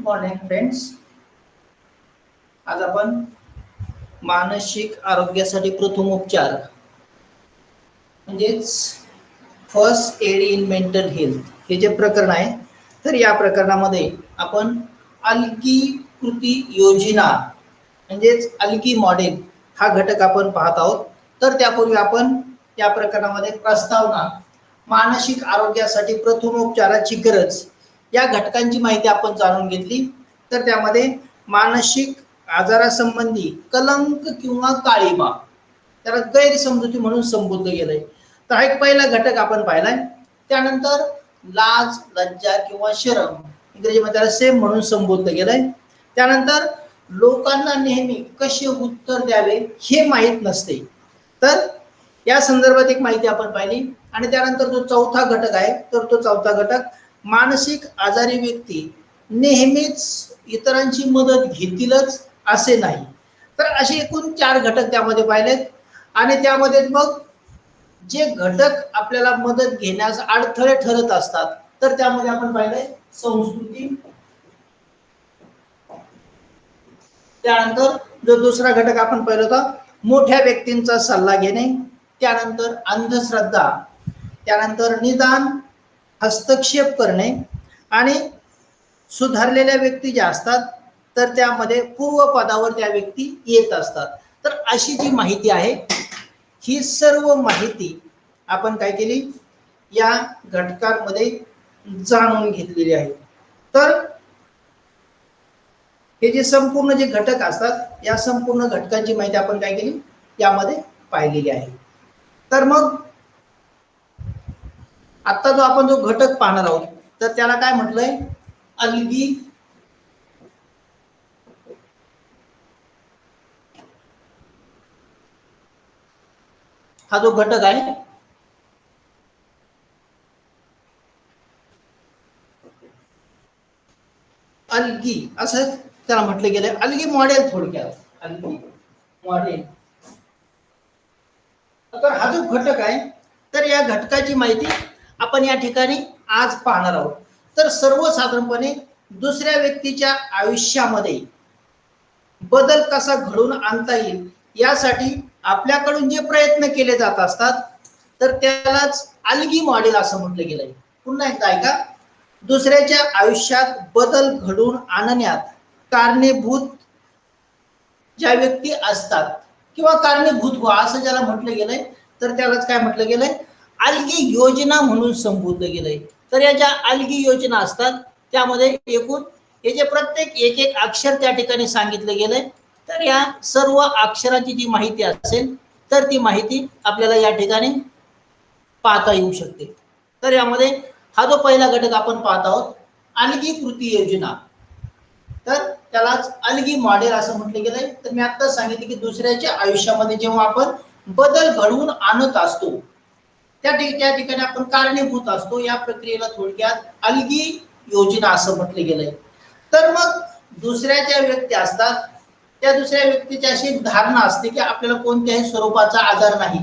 Morning friends. आज आपण मानसिक आरोग्यासाठी प्रथम उपचार म्हणजेच first aid in mental health हे जे प्रकरण आहे, तर या प्रकरणामध्ये आपण अलगी कृती योजना म्हणजेच अलगी मॉडेल हा घटक आपण पाहत आहोत. तर त्यापूर्वी आपण या प्रकरणामध्ये प्रस्तावना, मानसिक आरोग्यासाठी प्रथमोपचाराची गरज या घटकांची माहिती आपण जाणून घेतली. तर त्यामध्ये मानसिक आजारासंबंधी कलंक किंवा काळिमा, त्याला गैरसमजुती म्हणून संबोधलं गेलंय. तर हा एक पहिला घटक आपण पाहिलाय. त्यानंतर लाज, लज्जा किंवा शरम, इंग्रजीमध्ये त्याला सेम म्हणून संबोधलं गेलंय. त्यानंतर लोकांना नेहमी कसे उत्तर द्यावे हे माहीत नसते, तर या संदर्भात एक माहिती आपण पाहिली. आणि त्यानंतर जो चौथा घटक आहे, तर तो चौथा घटक मानसिक आजारी व्यक्ती नेहमीच इतरांची मदत घेतीलच असे नाही. तर असे एकूण 4 घटक त्यामध्ये पाहिलेत. आणि त्यामध्ये मग जे घटक आपल्याला मदत घेण्यास अडथळे ठरत असतात, तर त्यामध्ये आपण पाहिलंय संस्कृती. त्यानंतर जो दुसरा घटक आपण पाहिला होता मोठ्या व्यक्तींचा सल्ला घेणे. त्यानंतर अंधश्रद्धा, त्यानंतर निदान, हस्तक्षेप करणे आणि सुधारलेल्या व्यक्ती ज्या असतात तर त्यामध्ये पूर्वपदावर त्या व्यक्ती येत असतात. तर अशी जी माहिती आहे, ही सर्व माहिती आपण काय केली, या घटकांमध्ये जाणून घेतलेली आहे. तर हे जे संपूर्ण जे घटक असतात, या संपूर्ण घटकांची माहिती आपण काय केली, यामध्ये पाहिलेली आहे. तर मग आता जो आपण जो घटक पाहणार आहोत, तर त्याला काय म्हटलंय, अलगी हा जो घटक आहे, अलगी असं त्याला म्हटलं गेलंय. अलगी मॉडेल, थोडक्यात अलगी मॉडेल. तर हा जो घटक आहे, तर या घटकाची माहिती आपण या ठिकाणी आज पाहणार आहोत. तर सर्वसाधारणपणे दुसऱ्या व्यक्तीच्या आयुष्यामध्ये बदल कसा घडवून आणता येईल यासाठी आपल्याकडून जे प्रयत्न केले जात असतात, तर त्यालाच अलगी मॉडेल असं म्हटलं गेलंय. पुन्हा एकदा ऐका. दुसऱ्याच्या आयुष्यात बदल घडवून आणण्यात कारणीभूत ज्या व्यक्ती असतात किंवा कारणीभूत व्हा असं ज्याला म्हटलं गेलंय, तर त्यालाच काय म्हटलं गेलंय, अलगी योजना म्हणून संबोधलं गेलंय. तर या ज्या अलगी योजना असतात, त्यामध्ये एकूण हे जे प्रत्येक एक एक अक्षर त्या ठिकाणी सांगितलं गेलंय, तर या सर्व अक्षरांची जी माहिती असेल, तर ती माहिती आपल्याला या ठिकाणी पाहता येऊ शकते. तर यामध्ये हा जो पहिला घटक आपण पाहत आहोत, अलगी कृती योजना, तर त्यालाच अलगी मॉडेल असं म्हटलं गेलंय. तर मी आता सांगितलं की दुसऱ्याच्या आयुष्यामध्ये जेव्हा आपण बदल घडवून आणत असतो, त्या ठिकाणी आपण कारणीभूत असतो. या प्रक्रियेला थोडक्यात अलगी योजना असं म्हटलं गेलंय. तर मग दुसऱ्याच्या व्यक्ती असतात, त्या दुसऱ्या व्यक्तीची अशी धारणा असते की आपल्याला कोणत्याही स्वरूपाचा आजार नाही.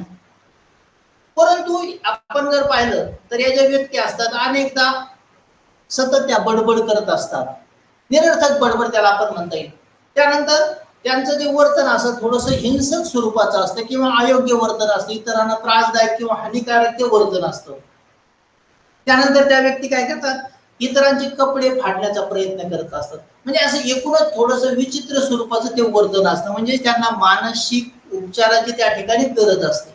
परंतु आपण जर पाहिलं तर या ज्या व्यक्ती असतात, अनेकदा सतत त्या बडबड करत असतात, निरर्थक बडबड त्याला आपण म्हणता येईल. त्यानंतर त्यांचं जे वर्तन असं थोडंसं हिंसक स्वरूपाचं असतं किंवा अयोग्य वर्तन असतं, इतरांना त्रासदायक किंवा हानिकारक ते वर्तन असतं. त्यानंतर त्या व्यक्ती काय करतात, इतरांचे कपडे फाडण्याचा प्रयत्न करत असतात. म्हणजे असं एकूणच थोडंसं विचित्र स्वरूपाचं ते वर्तन असतं. म्हणजे त्यांना मानसिक उपचाराची त्या ठिकाणी गरज असते.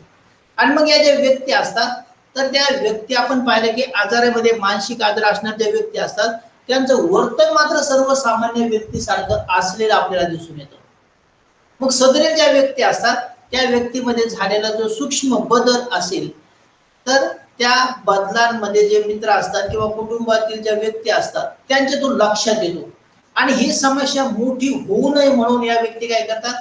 आणि मग या ज्या व्यक्ती असतात, तर त्या व्यक्ती आपण पाहिलं की आजारामध्ये मानसिक आजार असणाऱ्या ज्या व्यक्ती असतात, त्यांचं वर्तन मात्र सर्वसामान्य व्यक्तीसारखं असलेलं आपल्याला दिसून येतं. मग सदरील ज्या व्यक्ती असतात, त्या व्यक्तीमध्ये झालेला जो सूक्ष्म बदल असेल, तर त्या बदलांमध्ये जे मित्र असतात किंवा कुटुंबातील ज्या व्यक्ती असतात, त्यांच्या तो लक्षात येतो. आणि ही समस्या मोठी होऊ नये म्हणून या व्यक्ती काय करतात,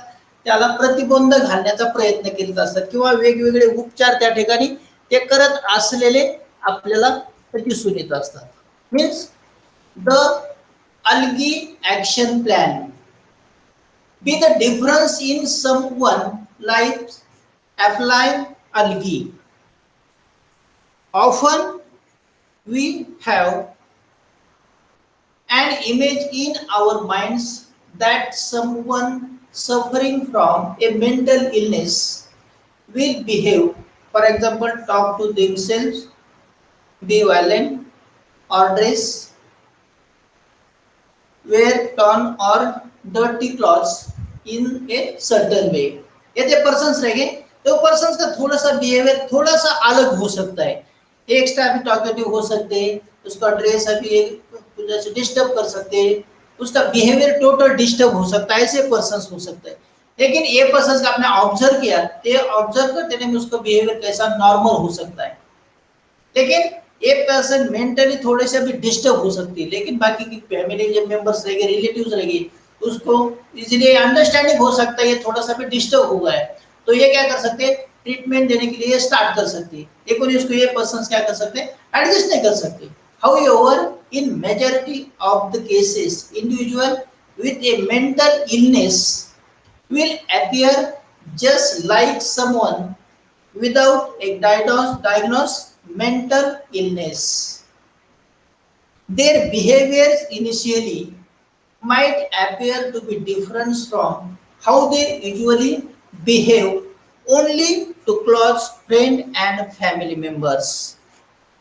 त्याला प्रतिबंध घालण्याचा प्रयत्न करीत असतात किंवा वेगवेगळे उपचार त्या ठिकाणी ते करत असलेले आपल्याला दिसून येत असतात. Means the ALGEE action plan be the difference in someone like apply algae. Often we have an image in our minds that someone suffering from a mental illness will behave, for example, talk to themselves, be violent, or dress, wear torn or dirty clothes in a certain way. ये जो persons रहेंगे तो persons का थोड़ा सा behaviour थोड़ा सा अलग हो सकता है, एक्स्ट्रा भी टॉकेटिव हो सकते हैं, उसका ड्रेस अभी जैसे डिस्टर्ब कर सकते हैं, उसका बिहेवियर टोटल डिस्टर्ब हो सकता है, ऐसे पर्सन्स हो सकते हैं। लेकिन ये पर्सन्स का आपने ऑब्जर्व किया, ये ऑब्जर्व करते टाइम उसका बिहेवियर कैसा नॉर्मल हो सकता है, लेकिन एक पर्सन मेंटली थोड़े से भी डिस्टर्ब हो सकती है, लेकिन बाकी की फैमिली जो मेंबर्स रहेंगे, रिलेटिव्स रहेंगे, उसको इजीली अंडरस्टैंडिंग हो सकता है ये थोड़ा सा भी डिस्टर्ब हुआ है, तो ये क्या कर सकते हैं, ट्रीटमेंट देने के लिए स्टार्ट कर सकते हैं, लेकिन इसको ये पर्सन्स क्या कर सकते हैं, एडजस्ट नहीं कर सकते। However, in majority of the cases, individual with a mental illness will appear just like someone without a diagnosed mental illness. Their behaviors initially might appear to be different from how they usually behave only to close friends and family members.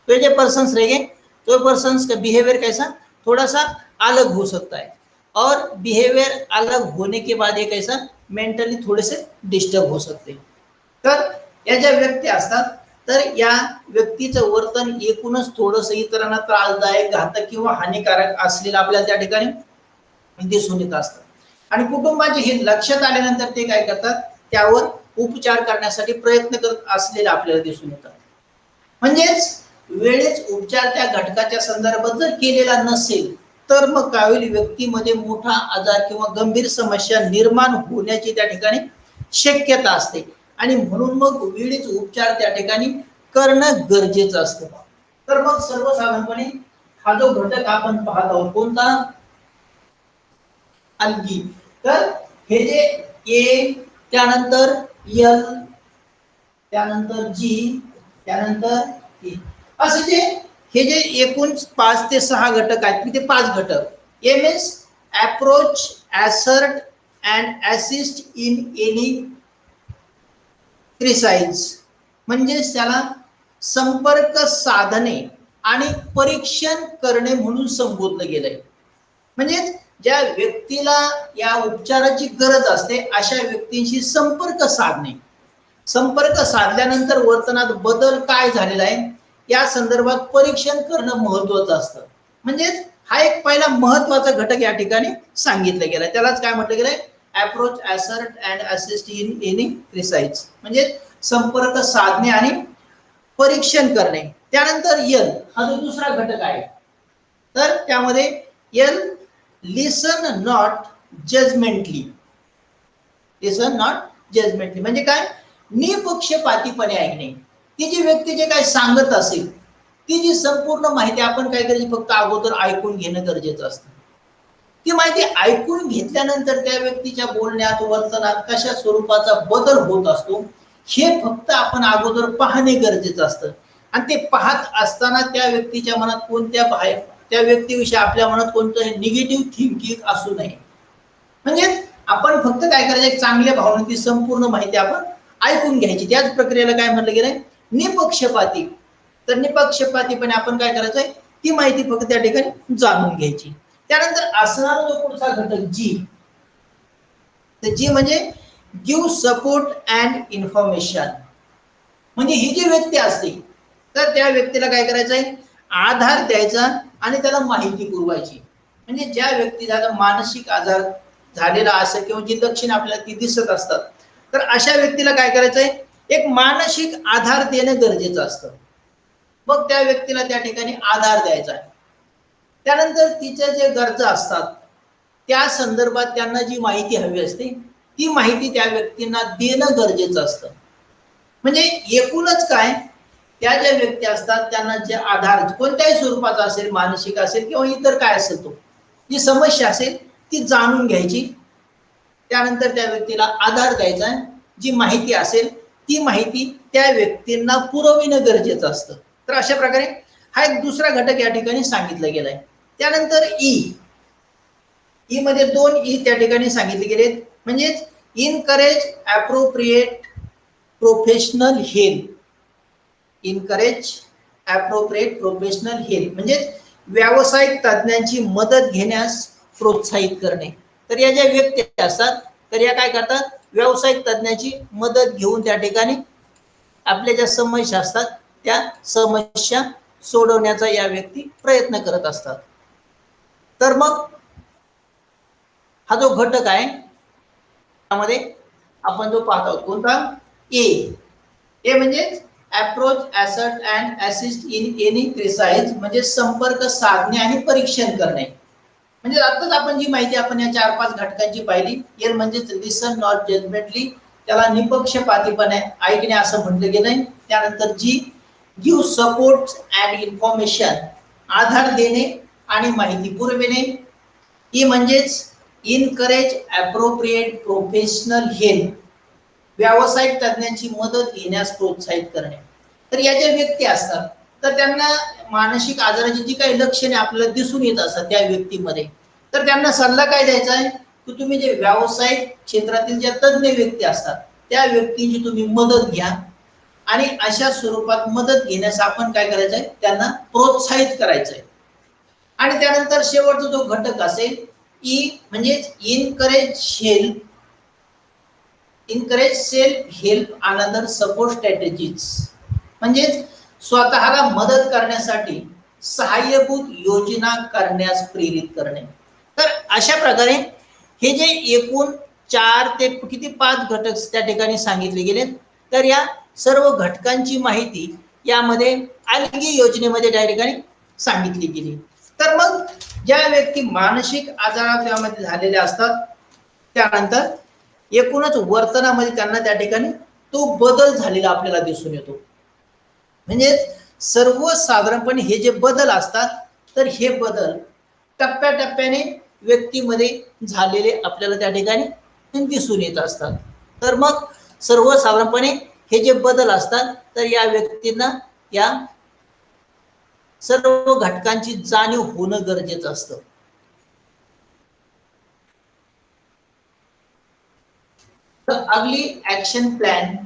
तो ये persons रहेंगे तो persons का behaviour कैसा थोड़ा सा अलग हो सकता है, और बिहेवियर अलग होने के बाद एक ऐसा मेंटली थोडेसे डिस्टर्ब हो सकते। तर या ज्या व्यक्ती असतात तर या व्यक्तीचं वर्तन एकूणच थोडंसं इतरांना त्रासदायक, घातक किंवा हानिकारक असलेलं आपल्याला त्या ठिकाणी दिसून येत असतं, आणि कुटुंबाचे हे लक्षात आल्यानंतर ते काय करतात, त्यावर उपचार करण्यासाठी प्रयत्न करत असलेले आपल्याला दिसून येतात। म्हणजेच वेळेच उपचार त्या घटकाच्या संदर्भात जर केलेला नसेल तर मग काय होईल, व्यक्तीमध्ये मोठा आजार किंवा गंभीर समस्या निर्माण होण्याची त्या ठिकाणी शक्यता असते, आणि म्हणून मग वेळेच उपचार त्या ठिकाणी करणं गरजेचं असतं। तर मग सर्वसाधारणपणे हा जो घटक आपण पाहत आहोत कोणता, अलगी, तर हे जे ए, त्यानंतर एल, त्यानंतर जी, त्यानंतर ए, असे जे हे जे एकूण 5 ते 6 घटक आहेत, ते 5 घटक, ए मीन्स अप्रोच, असर्ट and assist in any crisis, म्हणजे त्याला संपर्क साधने आणि परीक्षण करणे म्हणून संबोधलं गेलंय। म्हणजे ज्या व्यक्तीला या उपचाराची गरज असते अशा व्यक्तींशी संपर्क साधणे, संपर्क साधल्यानंतर वर्तनात बदल काय झालेला आहे या संदर्भात परीक्षण करणं महत्त्वाचं असतं। म्हणजे हा एक पहिला महत्त्वाचा घटक या ठिकाणी सांगितलं गेला, त्यालाच काय म्हटलं गेलंय, अप्रोच, असर्ट and assist in any crisis, म्हणजे संपर्क साधणे आणि परीक्षण करणे। त्यानंतर यल हा जो दुसरा घटक आहे, तर त्यामध्ये L listen not judgmentally, listen not judgmentally म्हणजे काय, निपक्षपातीपणे ऐकणे। ती जी व्यक्ती जे काय सांगत असेल ती जी संपूर्ण माहिती आपण काय करायची, फक्त अगोदर ऐकून घेणं गरजेचं असतं। ती माहिती ऐकून घेतल्यानंतर त्या व्यक्तीच्या बोलण्यात, वर्तनात कशा स्वरूपाचा बदल होत असतो हे फक्त आपण अगोदर पाहणे गरजेचं असतं, आणि ते पाहत असताना त्या व्यक्तीच्या मनात त्या व्यक्तीविषयी आपल्या मनात कोणतं निगेटिव्ह थिंकिंग असू नये। म्हणजे आपण फक्त काय करायचं, एक चांगल्या भावनेची संपूर्ण माहिती आपण ऐकून घ्यायची, त्याच प्रक्रियेला काय म्हटलं गेलंय, निपक्षपाती। तर निपक्षपातीपणे आपण काय करायचंय, ती माहिती फक्त त्या ठिकाणी जाणून घ्यायची। त्यानंतर असणारा जो पुढचा घटक जी, तर जी म्हणजे गिव्ह सपोर्ट अँड इन्फॉर्मेशन, म्हणजे ही जी व्यक्ती असते तर त्या व्यक्तीला काय करायचंय, आधार द्यायचा आणि त्याला माहिती पुरवायची। म्हणजे ज्या व्यक्तीला मानसिक आजार झालेला असेल किंवा जी लक्षणे आपल्याला ती दिसत असतात, तर अशा व्यक्तीला काय करायचंय, एक मानसिक आधार देणं गरजेचं असतं। मग त्या व्यक्तीला त्या ठिकाणी आधार द्यायचा आहे। त्यानंतर तिच्या जे गरजा असतात त्या संदर्भात त्यांना जी माहिती हवी असते ती माहिती त्या व्यक्तींना देणं गरजेचं असतं। म्हणजे एकूणच काय, त्या ज्या व्यक्ती असतात त्यांना जे आधार कोणत्याही स्वरूपाचा असेल, मानसिक असेल किंवा इतर काय असेल, तो जी समस्या असेल ती जाणून घ्यायची, त्यानंतर त्या व्यक्तीला आधार द्यायचा, जी माहिती असेल ती माहिती त्या व्यक्तींना पुरविणं गरजेचं असतं। तर अशा प्रकारे हा एक दुसरा घटक या ठिकाणी सांगितलं गेलाय। त्यानंतर ई मध्ये 2 ई त्या ठिकाणी सांगितले गेले, म्हणजेच encourage appropriate professional help. Encourage appropriate professional help म्हणजे व्यावसायिक तज्ञांची मदत घेण्यास प्रोत्साहित करणे. तर या ज्या व्यक्ती असतात तर या काय करतात, व्यावसायिक तज्ञाची मदत घेऊन त्या ठिकाणी आपल्या ज्या समस्या असतात त्या समस्या सोडवण्याचा या व्यक्ती प्रयत्न करत असतात. तर मग हा जो घटक आहे त्यामध्ये आपण जो पाहत आहोत कोणता, ए म्हणजे अप्रोच, असर्ट and assist in any precise म्हणजे संपर्क साधणे आणि परीक्षण करणे. म्हणजे आताच आपण जी माहिती आपण या 4-5 घटकांची पाहिली. एल म्हणजे लिसन नॉट जजमेंटली, त्याला निपक्षपातीपणे ऐकणे असं म्हटलं गेलंय. त्यानंतर जी गिव्ह सपोर्ट अँड इन्फॉर्मेशन, आधार देणे आणि माहिती पुरविणे. ई म्हणजेच इनकरेज अप्रोप्रिएट प्रोफेशनल हेल्प, व्यावसायिक तज्ञांची मदत घेण्यास प्रोत्साहित करणे. तर या ज्या व्यक्ती असतात तर त्यांना मानसिक आजाराची जी काही लक्षणे आपल्याला दिसून येत असतात त्या व्यक्तीमध्ये, तर त्यांना सल्ला काय द्यायचा आहे की तुम्ही जे व्यावसायिक क्षेत्रातील ज्या तज्ञ व्यक्ती असतात त्या व्यक्तींची तुम्ही मदत घ्या आणि अशा स्वरूपात मदत घेण्यास आपण काय करायचं आहे, त्यांना प्रोत्साहित करायचं आहे. आणि त्यानंतर शेवटचा जो घटक असेल ई म्हणजे encourage help, encourage self help another support strategies म्हणजे स्वतःला मदत करण्यासाठी सहाय्यभूत योजना करण्यास प्रेरित करणे. तर अशा प्रकारे हे जे एकूण 4 ते किती 5 घटक त्या ठिकाणी सांगितले गेले, तर या सर्व घटकांची माहिती यामध्ये अलगी योजनेमध्ये त्या ठिकाणी सांगितली गेली. तर मग ज्या व्यक्ती मानसिक आजारामध्ये झालेल्या असतात त्यानंतर एकूणच वर्तनामध्ये त्यांना त्या ठिकाणी तो बदल झालेला आपल्याला दिसून येतो. म्हणजे सर्वसाधारणपणे हे जे बदल असतात तर हे बदल टप्प्याटप्प्याने व्यक्तीमध्ये झालेले आपल्याला त्या ठिकाणी दिसून येत असतात. तर मग सर्वसाधारणपणे हे जे बदल असतात तर या व्यक्तींना या सर्व घटकांची जाणीव होणं गरजेचं असतं. अगली action plan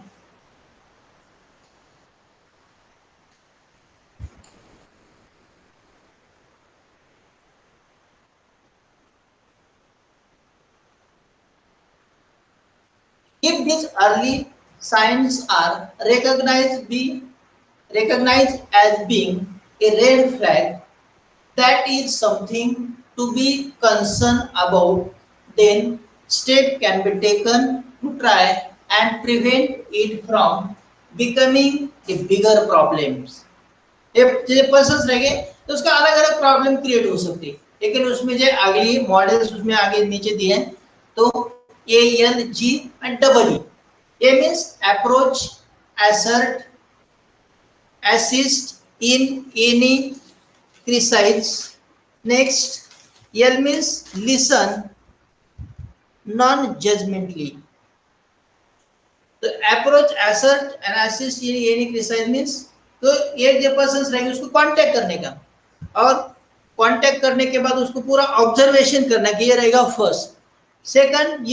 if these early signs are recognized as being a red flag, that is something to be concerned about, then step can be taken to try and prevent it from becoming a bigger problems. ये persons रहेंगे तो उसका अलग अलग problem create हो सकती है, लेकिन उसमें जो अगली मॉडल्स उसमें आगे नीचे दिए हैं तो A L G and double E. A means approach, assert, assist in any crisis. Next, L means listen non-judgmentally. तो approach, assert and assist in any crisis means तो एक जो पर्सन रहेंगे उसको कांटेक्ट करने का, और कांटेक्ट करने के बाद उसको पूरा ऑब्जर्वेशन करना कि ये रहेगा फर्स्ट. सेकंड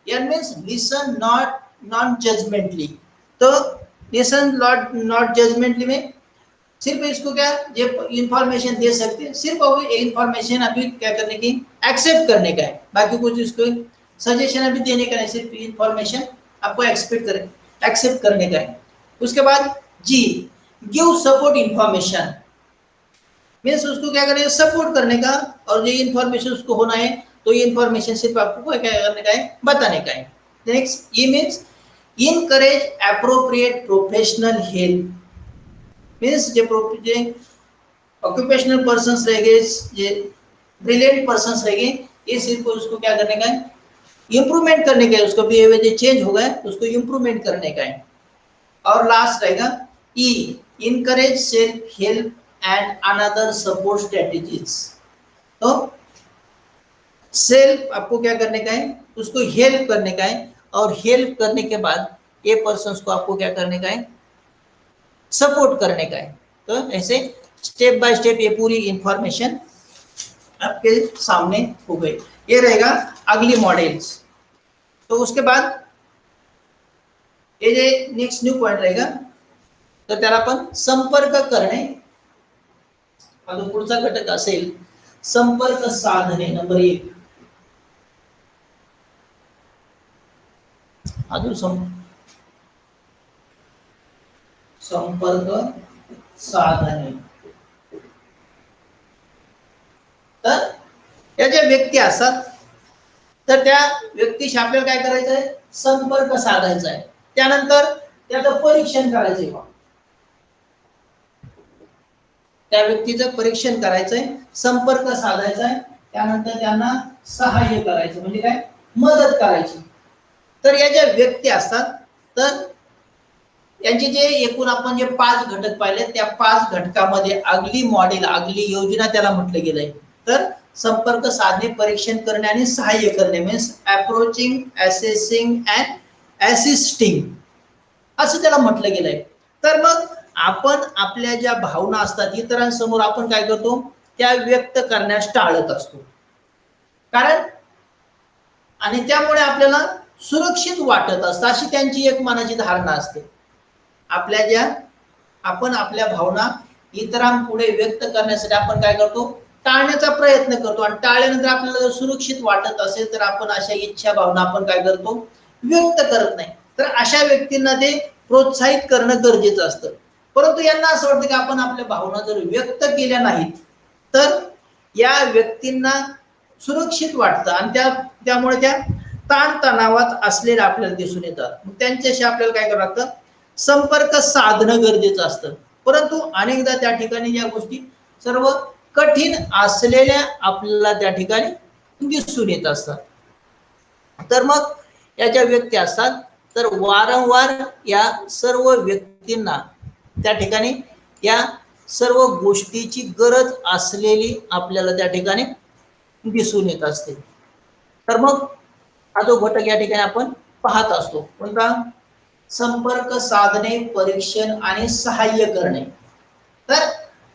एल मीन्स लिसन नॉन जजमेंटली. तो लिसन नॉट जजमेंटली में सिर्फ इसको क्या ये इंफॉर्मेशन दे सकते हैं, सिर्फ अभी इंफॉर्मेशन अभी क्या करने की एक्सेप्ट करने का है, बाकी कुछ इसको सजेशन अभी देने का नहीं, सिर्फ इंफॉर्मेशन आपको एक्सेप्ट करने का है. उसके बाद जी गिव सपोर्ट इंफॉर्मेशन मीन्स उसको क्या करें, सपोर्ट करने का, और ये इंफॉर्मेशन उसको होना है तो ये इंफॉर्मेशन सिर्फ आपको क्या करने का है, बताने का है. Next E means encourage appropriate professional help means जे ऑक्युपेशनल पर्सन्स रहेंगे, ये ब्रिलियंट पर्सन्स रहेंगे, ये सिर्फ उसको क्या करने का है, इंप्रूवमेंट करने का है, उसका बिहेवियर जो चेंज होगा उसको इंप्रूवमेंट करने का है. और लास्ट रहेगा E encourage self help end another support strategies. तो सेल्फ आपको क्या करने का है, उसको हेल्प करने का है, और हेल्प करने के बाद ये पर्सन को आपको क्या करने का है, सपोर्ट करने का है. तो ऐसे स्टेप बाय स्टेप ये पूरी इंफॉर्मेशन आपके सामने हो गए। ये रहेगा अगली मॉडेल्स। तो उसके बाद ये जे नेक्स्ट न्यू पॉइंट रहेगा, तर त्याला आपण संपर्क करणे, अजून पुढचा घटक असेल संपर्क साधने नंबर 1। अजून संपर्क साधने, तर या ज्या व्यक्ती असतात तर त्या व्यक्तीशी आपल्याला काय करायचं आहे, संपर्क साधायचा आहे। त्यानंतर त्याचं परीक्षण करायचं आहे, त्या व्यक्तीचं परीक्षण करायचंय, संपर्क साधायचा आहे, त्यानंतर त्यांना सहाय्य करायचं म्हणजे काय, मदत करायची। तर या ज्या व्यक्ती असतात तर यांचे जे एकूण आपण जे 5 घटक पाहिले, त्या 5 घटकामध्ये अगली मॉडेल अगली योजना त्याला म्हटलं गेलंय। तर संपर्क साधणे, परीक्षण करणे आणि सहाय्य करणे means approaching, assessing and assisting असं त्याला म्हटलं गेलंय। तर मग आपण आपल्या ज्या भावना असतात इतरांसमोर आपण काय करतो, त्या व्यक्त करण्यास टाळत असतो, कारण आणि त्यामुळे आपल्याला सुरक्षित वाटत असतं अशी त्यांची एक मनाची धारणा असते। आपल्या ज्या आपण आपल्या भावना इतरांपुढे व्यक्त करण्यासाठी आपण काय करतो, टाळण्याचा प्रयत्न करतो आणि टाळल्यानंतर आपल्याला जर सुरक्षित वाटत असेल तर आपण अशा इच्छा भावना आपण काय करतो, व्यक्त करत नाही। तर अशा व्यक्तींना ते प्रोत्साहित करणं गरजेचं असतं। परंतु यांना असं वाटतं की आपण आपल्या भावना जर व्यक्त केल्या नाहीत तर या व्यक्तींना सुरक्षित वाटतं आणि त्यामुळे त्या ताणतणावात असलेल्या आपल्याला दिसून येतात। मग त्यांच्याशी आपल्याला काय करावं लागतं, संपर्क साधणं गरजेचं असतं। परंतु अनेकदा त्या ठिकाणी या गोष्टी सर्व कठीण असलेल्या आपल्याला त्या ठिकाणी दिसून येत असतात। तर मग या ज्या व्यक्ती असतात तर वारंवार या सर्व व्यक्तींना त्या ठिकाणी या सर्व गोष्टीची गरज असलेली आपल्याला त्या ठिकाणी दिसून येत असते। तर मग हा जो घटक या ठिकाणी आपण पाहत असतो कोणता, संपर्क साधणे, परीक्षण आणि सहाय्य करणे। तर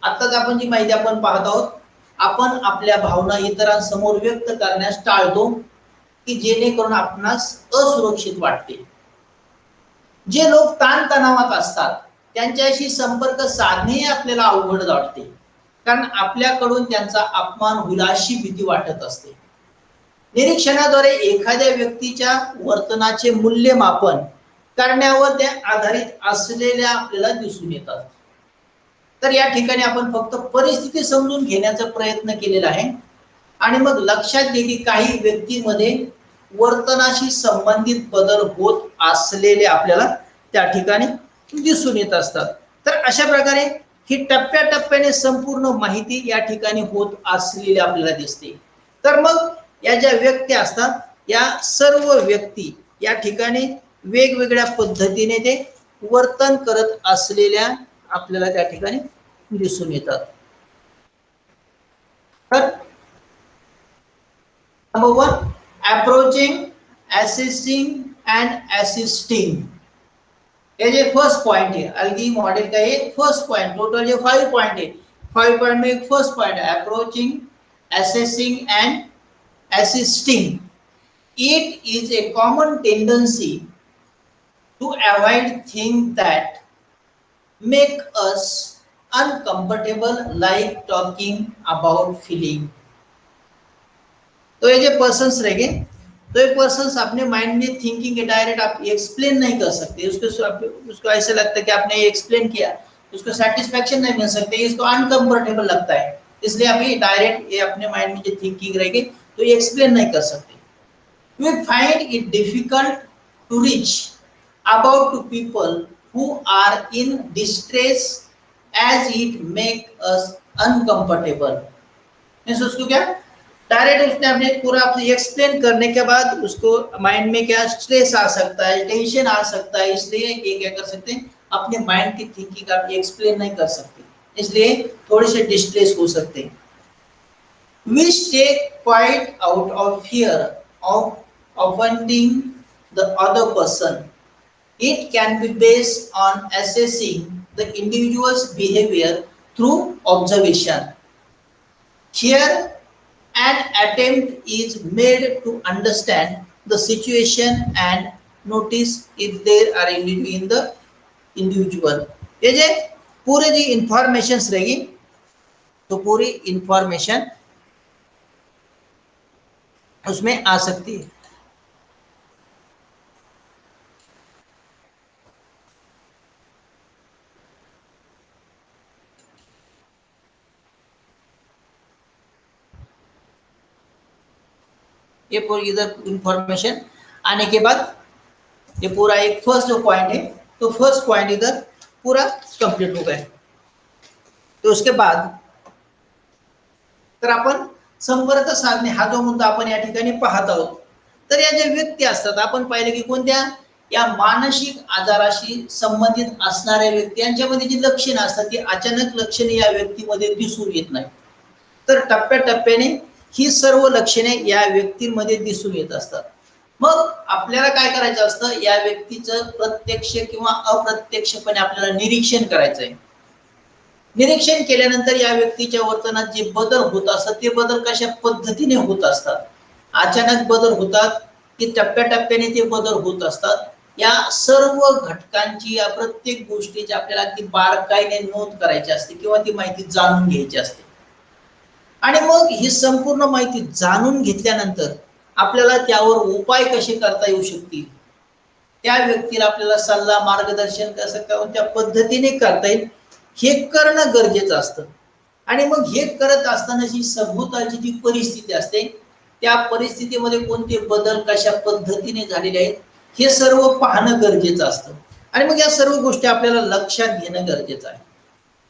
आताच आपण जी माहिती आपण पाहत आहोत, आपण आपल्या भावना इतरांसमोर व्यक्त करण्यास टाळतो की जेणेकरून आपणास असुरक्षित वाटते। जे लोक ताणतणावात असतात त्यांच्याशी संपर्क साधणे आपल्याला अवघड वाटते, कारण आपल्याकडून त्यांचा अपमान होईल अशी भीती वाटत असते। निरीक्षणाद्वारे एखाद्या व्यक्तीच्या वर्तनाचे मूल्यमापन करण्यावर ते आधारित असलेल्या आपल्याला दिसून येतात। तर या ठिकाणी आपण फक्त परिस्थिती समजून घेण्याचा प्रयत्न केलेला आहे आणि मग लक्षात घे की काही व्यक्तींमध्ये वर्तनाशी संबंधित बदल होत असलेले आपल्याला त्या ठिकाणी दिसून येत असतात। तर अशा प्रकारे ही टप्प्याटप्प्याने संपूर्ण माहिती या ठिकाणी होत असलेली आपल्याला दिसते। तर मग या ज्या व्यक्ती असतात या सर्व व्यक्ती या ठिकाणी वेगवेगळ्या पद्धतीने ते वर्तन करत असलेल्या आपल्याला त्या ठिकाणी दिसून येतात। तर number 1 approaching, assessing and assisting, ये जे फर्स्ट पॉइंट है अलगी मॉडल का ये फर्स्ट पॉइंट, टोटल ये 5 पॉइंट है। 5 पॉइंट में एक फर्स्ट पॉइंट है approaching, assessing end assisting. It is a common tendency to avoid things that make us uncomfortable like talking about feeling। तो ये जो पर्सन्स रहेंगे तो ये पर्सन्स अपने माइंड में थिंकिंग के डायरेक्ट आप एक्सप्लेन नहीं कर सकते, उसको ऐसा लगता है कि आपने ये एक्सप्लेन किया उसको सेटिस्फेक्शन नहीं मिल सकती, इसको अनकंफर्टेबल लगता है, इसलिए अभी डायरेक्ट ये अपने माइंड में जो थिंकिंग रहेगी तो ये एक्सप्लेन नहीं कर सकते। We find it difficult to reach about to people who are in distress as it make us uncomfortable। उसको क्या डायरेक्ट उसने अपने पूरा एक्सप्लेन करने के बाद उसको माइंड में क्या स्ट्रेस आ सकता है, टेंशन आ सकता है, इसलिए ये क्या कर सकते हैं अपने माइंड की थिंकिंग आप एक्सप्लेन नहीं कर सकते, इसलिए थोड़े से डिस्ट्रेस हो सकते हैं। We stay quiet out of fear of offending the other person। It can be based on assessing the individual's behavior through observation। Here an attempt is made to understand the situation and notice if there are in the individual. ये जे पूरे जी information रहेगी, तो पूरी information उसमें आ सकती है। ये पूरी इधर इंफॉर्मेशन आने के बाद ये पूरा एक फर्स्ट जो पॉइंट है, तो फर्स्ट पॉइंट इधर पूरा कंप्लीट हो गया। तो उसके बाद तर आपण संपर्क साधणे हा जो मुद्दा आपण या ठिकाणी पाहत आहोत, तर या ज्या व्यक्ती असतात आपण पाहिले की कोणत्या या मानसिक आजाराशी संबंधित असणाऱ्या व्यक्ती यांच्यामध्ये जी लक्षणे असतात ती अचानक लक्षणे या व्यक्तीमध्ये दिसून येत नाही, तर टप्प्याटप्प्याने ही सर्व लक्षणे या व्यक्तींमध्ये दिसून येत असतात। मग आपल्याला काय करायचं असतं, या व्यक्तीचं प्रत्यक्ष किंवा अप्रत्यक्षपणे आपल्याला निरीक्षण करायचं आहे। निरीक्षण केल्यानंतर या व्यक्तीच्या वर्तनात जे बदल होत असतात ते बदल कशा पद्धतीने होत असतात, अचानक बदल होतात की टप्प्याटप्प्याने ते बदल होत असतात, या सर्व घटकांची या प्रत्येक गोष्टीची आपल्याला ती बारकाईने नोंद करायची असते किंवा ती माहिती जाणून घ्यायची असते। आणि मग ही संपूर्ण माहिती जाणून घेतल्यानंतर आपल्याला त्यावर उपाय कसे करता येऊ शकतील, त्या व्यक्तीला आपल्याला सल्ला मार्गदर्शन कसं कोणत्या पद्धतीने करता येईल हे करणं गरजेचं असतं। आणि मग हे करत असताना जी सभोवतालची जी परिस्थिती असते त्या परिस्थितीमध्ये कोणते बदल कशा पद्धतीने झालेले आहेत हे सर्व पाहणं गरजेचं असतं। आणि मग या सर्व गोष्टी आपल्याला लक्षात घेणं गरजेचं आहे।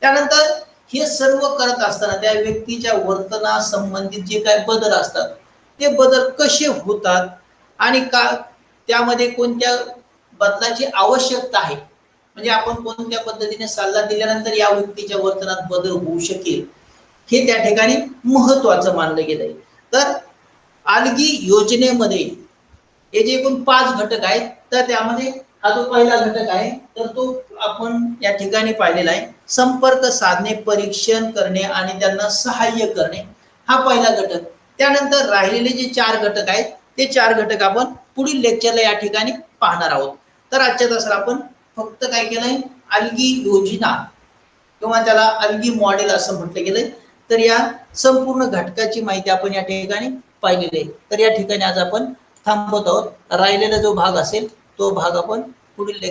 त्यानंतर हे सर्व करत असताना त्या व्यक्तीच्या वर्तनासंबंधित जे काही बदल असतात ते बदल कसे होतात आणि का त्यामध्ये कोणत्या बदलाची आवश्यकता आहे, म्हणजे आपण कोणत्या पद्धतीने सल्ला दिल्यानंतर या व्यक्तीच्या वर्तनात बदल होऊ शकेल हे त्या ठिकाणी महत्त्वाचं मानलं गेलंय। तर आलगी योजनेमध्ये हे जे एकूण 5 घटक आहेत, तर त्यामध्ये हा जो पहिला घटक आहे तर तो आपण या ठिकाणी पाहिलेला आहे, संपर्क साधणे, परीक्षण करणे आणि त्यांना सहाय्य करणे हा पहिला घटक। त्यानंतर राहिलेले जे 4 घटक आहेत ते 4 घटक आपण पुढील लेक्चरला या ठिकाणी पाहणार आहोत। तर आजच्या तासाला आपण फक्त काय केलंय, अलगी योजना किंवा त्याला अलगी मॉडेल असं म्हटलं गेलंय, तर या संपूर्ण घटकाची माहिती आपण या ठिकाणी पाहिलेली आहे। तर या ठिकाणी आज आपण थांबवत आहोत, राहिलेला जो भाग असेल तो भाग आपण पुढील